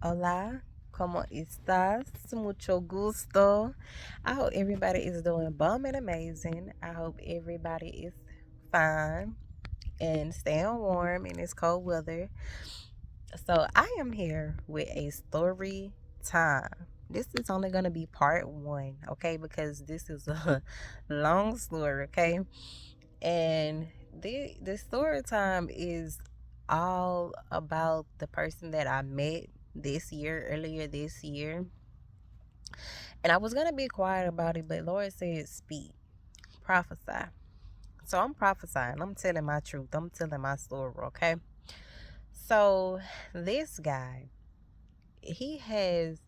Hola, ¿cómo estás? Mucho gusto. I hope everybody is doing bomb and amazing. I hope everybody is fine and staying warm in this cold weather. So, I am here with a story time. This is only going to be part one, okay? Because this is a long story, okay? And the story time is all about the person that I met earlier this year. And I was gonna be quiet about it, but Lord said, speak, prophesy. So I'm prophesying. I'm telling my truth. I'm telling my story, okay? So this guy, he has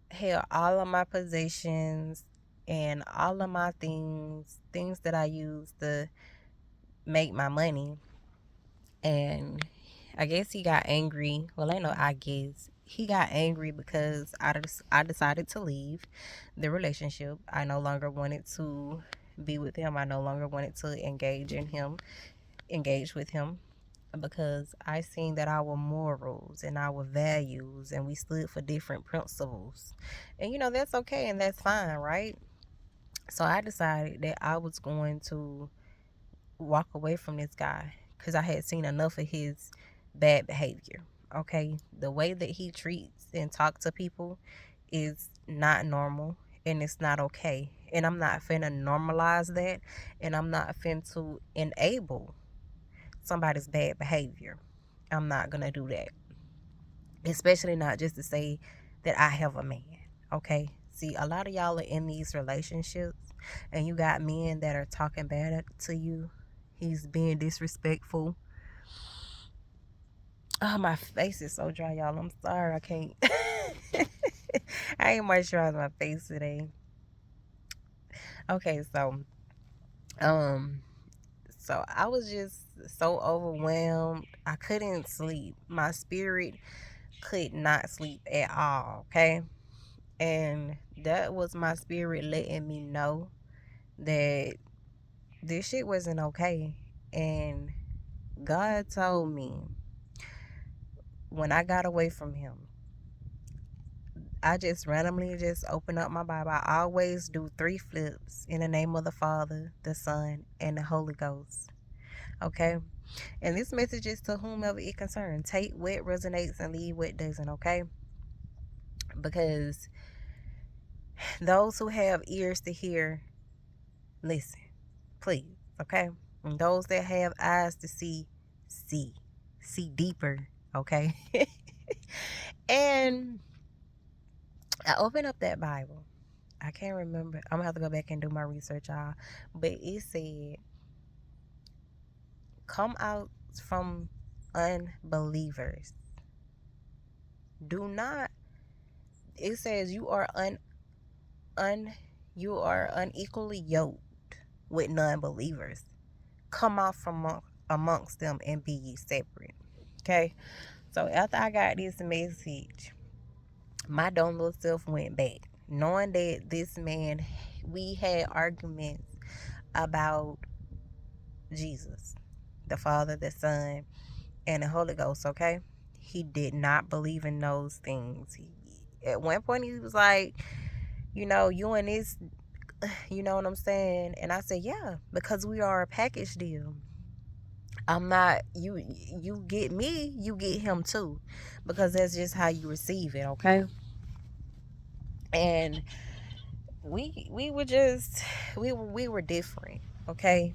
held all of my possessions and all of my things that I use to make my money. And I guess he got angry. Well, I know I guess he got angry because I decided to leave the relationship. I no longer wanted to be with him. I no longer wanted to engage with him because I seen that our morals and our values and we stood for different principles. And that's okay and that's fine, right? So I decided that I was going to walk away from this guy because I had seen enough of his bad behavior. Okay, the way that he treats and talks to people is not normal and it's not okay. And I'm not finna normalize that, and I'm not finna enable somebody's bad behavior. I'm not gonna do that, especially not just to say that I have a man. Okay, see, a lot of y'all are in these relationships and you got men that are talking bad to you. He's being disrespectful. Oh, my face is so dry, y'all. I'm sorry. I can't. I ain't moisturized my face today. Okay, um, so I was just so overwhelmed. I couldn't sleep. My spirit could not sleep at all. Okay, and that was my spirit letting me know that this shit wasn't okay. And God told me when I got away from him, I just randomly just open up my Bible. I always do 3 flips in the name of the Father, the Son, and the Holy Ghost. Okay? And this message is to whomever it concerns. Take what resonates and leave what doesn't, okay? Because those who have ears to hear, listen, please, okay? And those that have eyes to see, see. See deeper, okay? And I opened up that Bible. I can't remember. I'm gonna have to go back and do my research, y'all. But it said, "Come out from unbelievers. Do not." It says you are un you are unequally yoked with non-believers. Come out from amongst them and be ye separate. Okay. So after I got this message, my dumb little self went back, knowing that this man, we had arguments about Jesus, the Father, the Son, and the Holy Ghost, okay? He did not believe in those things. At one point, he was like, you and this, you know what I'm saying? And I said, yeah, because we are a package deal. I'm not, you get me, you get him too, because that's just how you receive it, okay? And we were just, we were different, okay?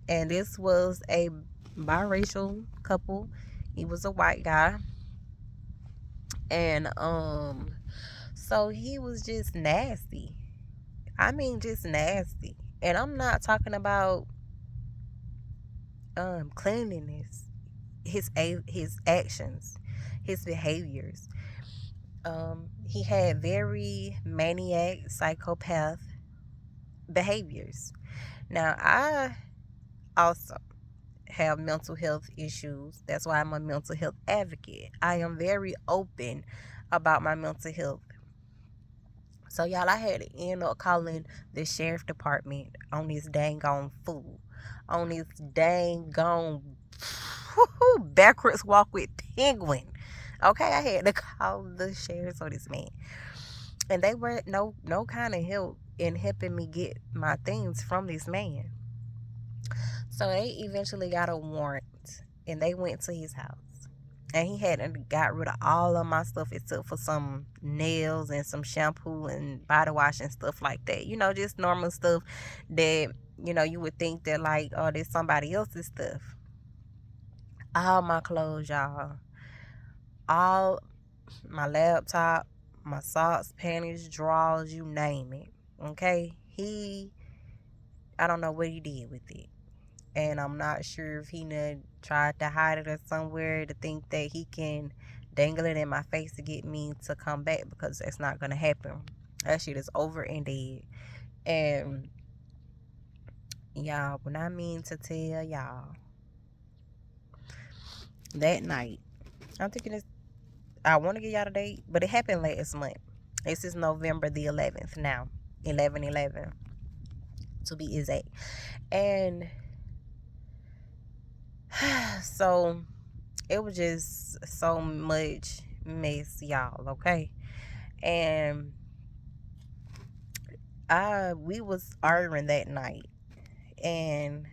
And this was a biracial couple. He was a white guy, and so he was just nasty. I mean, just nasty. And I'm not talking about cleanliness. His actions, his behaviors. He had very maniac, psychopath behaviors. Now, I also have mental health issues. That's why I'm a mental health advocate. I am very open about my mental health. So y'all, I had to end up calling the sheriff department on this dang on fool. On this dang on backwards walk with penguin. Okay, I had to call the sheriffs on this man. And they were no kind of help in helping me get my things from this man. So they eventually got a warrant and they went to his house. And he hadn't got rid of all of my stuff except for some nails and some shampoo and body wash and stuff like that. You know, just normal stuff that, you would think that like, oh, there's somebody else's stuff. All my clothes, y'all. All my laptop, my socks, panties, drawers, you name it. Okay? I don't know what he did with it. And I'm not sure if he tried to hide it or somewhere to think that he can dangle it in my face to get me to come back, because that's not gonna happen. That shit is over and dead. And y'all, when I mean to tell y'all, that night, I'm thinking I want to get y'all a date, but it happened last month. This is November the 11th now, 11/11 to be exact. And so it was just so much mess, y'all, okay? And we was arguing that night, and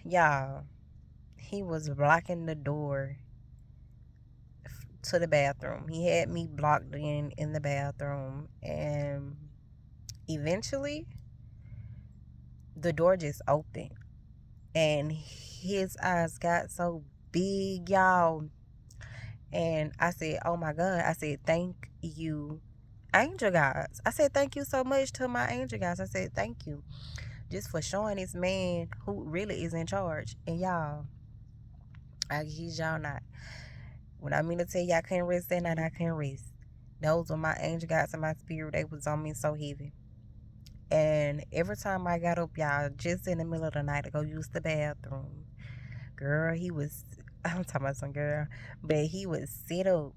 y'all, he was blocking the door to the bathroom. He had me blocked in the bathroom, and eventually the door just opened, and his eyes got so big, y'all. And I said, oh my God. I said, thank you, angel guys. I said, thank you so much to my angel guys. I said, thank you just for showing this man who really is in charge. And y'all, I kid y'all not. When I mean to tell you I couldn't rest that night, I couldn't rest. Those were my angel guides and my spirit. They was on me so heavy. And every time I got up, y'all, just in the middle of the night to go use the bathroom, girl, I'm talking about some girl, but he would sit up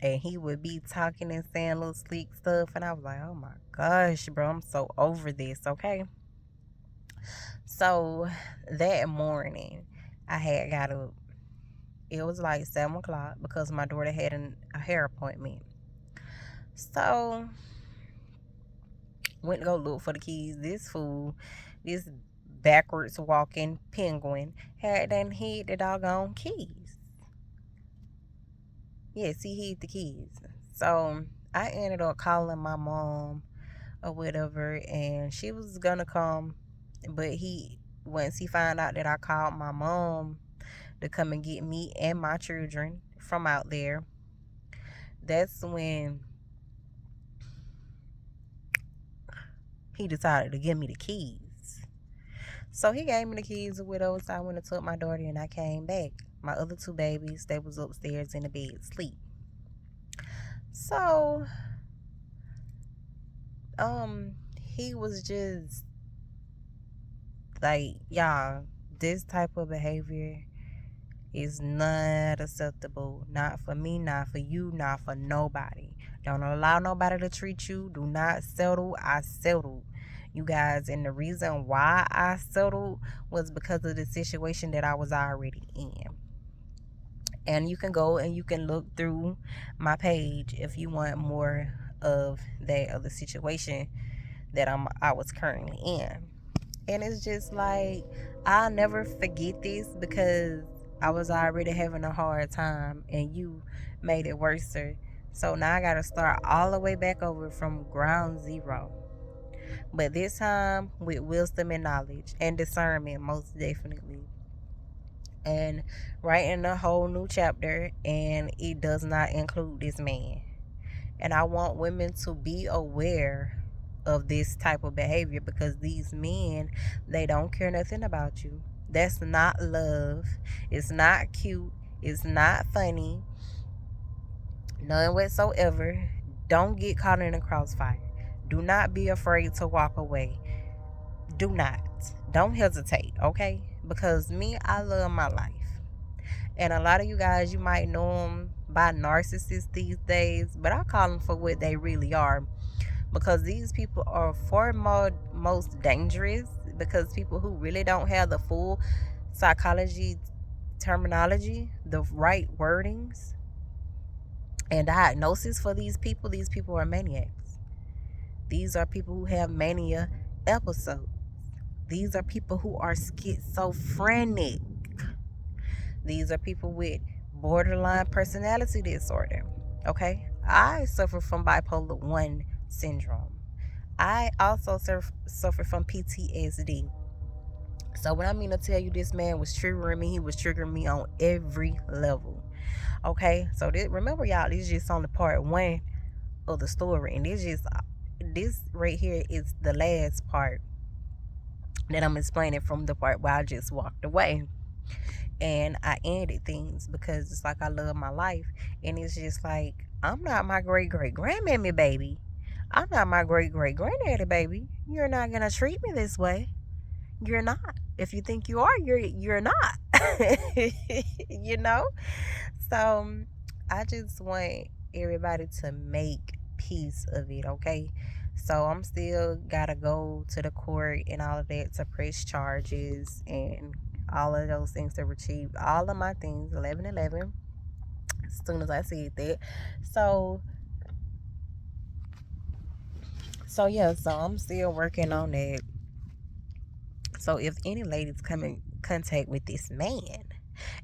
and he would be talking and saying little sleek stuff. And I was like, oh my gosh, bro, I'm so over this, okay? So that morning, I had got up. It was like 7 o'clock because my daughter had a hair appointment. So went to go look for the keys. This backwards walking penguin, had done hid the doggone keys. Yes, he hid the keys. So I ended up calling my mom or whatever, and she was gonna come, but once he found out that I called my mom to come and get me and my children from out there, that's when he decided to give me the keys. So he gave me the keys or whatever. So I went and took my daughter, and I came back. My other two babies, they was upstairs in the bed sleep. So he was just like, y'all, this type of behavior is not acceptable. Not for me, not for you, not for nobody. Don't allow nobody to treat you. Do not settle. I settled, you guys. And the reason why I settled was because of the situation that I was already in. And you can go and you can look through my page if you want more of that other situation that I was currently in. And it's just like, I'll never forget this because I was already having a hard time and you made it worse. So now I got to start all the way back over from ground zero. But this time with wisdom and knowledge and discernment, most definitely. And writing a whole new chapter, and it does not include this man. And I want women to be aware of this type of behavior, because these men, they don't care nothing about you. That's not love. It's not cute. It's not funny. None whatsoever. Don't get caught in a crossfire. Do not be afraid to walk away. Do not. Don't hesitate, okay? Because me, I love my life. And a lot of you guys, you might know them by narcissists these days, but I call them for what they really are. Because these people are far more most dangerous, because people who really don't have the full psychology terminology, the right wordings, and diagnosis for these people are maniacs. These are people who have mania episodes. These are people who are schizophrenic. These are people with borderline personality disorder. Okay? I suffer from bipolar 1 syndrome. I also suffer from PTSD. So when I mean to tell you this man was triggering me, he was triggering me on every level. Okay? So remember y'all, this is just on the part 1 of the story. And this right here is the last part that I'm explaining from the part where I just walked away. And I ended things because it's like I love my life. And it's just like, I'm not my great great grandmammy baby. I'm not my great great granddaddy baby. You're not gonna treat me this way. You're not. If you think you are, you're not. You know? So I just want everybody to make peace of it, okay? So I'm still gotta go to the court and all of that to press charges and all of those things to retrieve all of my things 11/11 as soon as I see that. So yeah, so I'm still working on that. So if any ladies come in contact with this man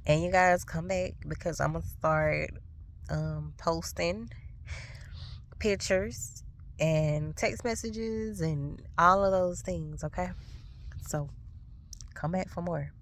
and you guys come back, because I'm gonna start posting pictures and text messages and all of those things, okay? So come back for more.